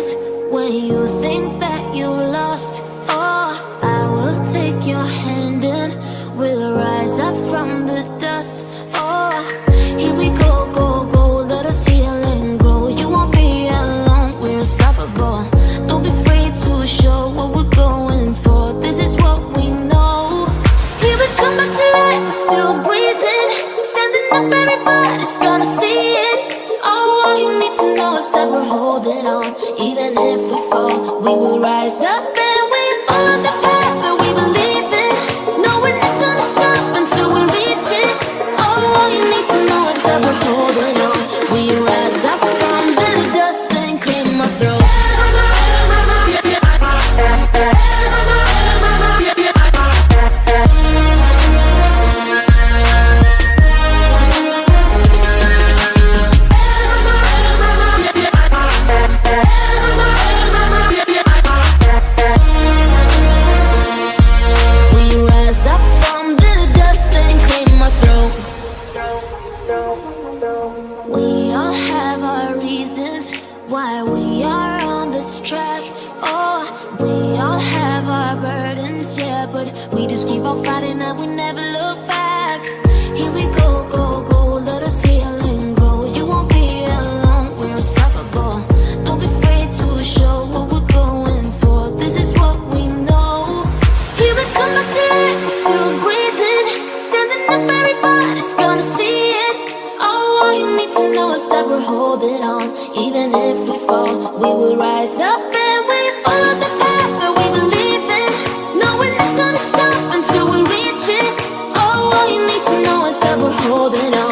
reasons when you think that you lost. Oh, I will take your hand and we'll rise up from the dust. Oh, here we go, go, go, let us heal and grow. You won't be alone, we're unstoppable. Don't be afraid to show what we're going for. This is what we know. Here we come back to life, we're still breathing. Standing up, everybody's gonna see it. Oh, all you need to know is that we're holding on. Even if we fall, we will rise up and we follow the path that we believe in. No, we're not gonna stop until we reach it. Oh, all you need to know is that we're holding on. We rise up from the dust and clear my throat. We all have our reasons why we are on this track. Oh, we all have our burdens, yeah, but we just keep on fighting and we never look back. Here we go, go, go, let us heal and grow. You won't be alone, we're unstoppable. Don't be afraid to show what we're going for. This is what we know. Here we come back to life, we're still breathing. Standing up, everybody's gonna see it. All you need to know is that we're holding on. Even if we fall, we will rise up and we follow the path that we believe in. No, we're not gonna stop until we reach it. Oh, all you need to know is that we're holding on.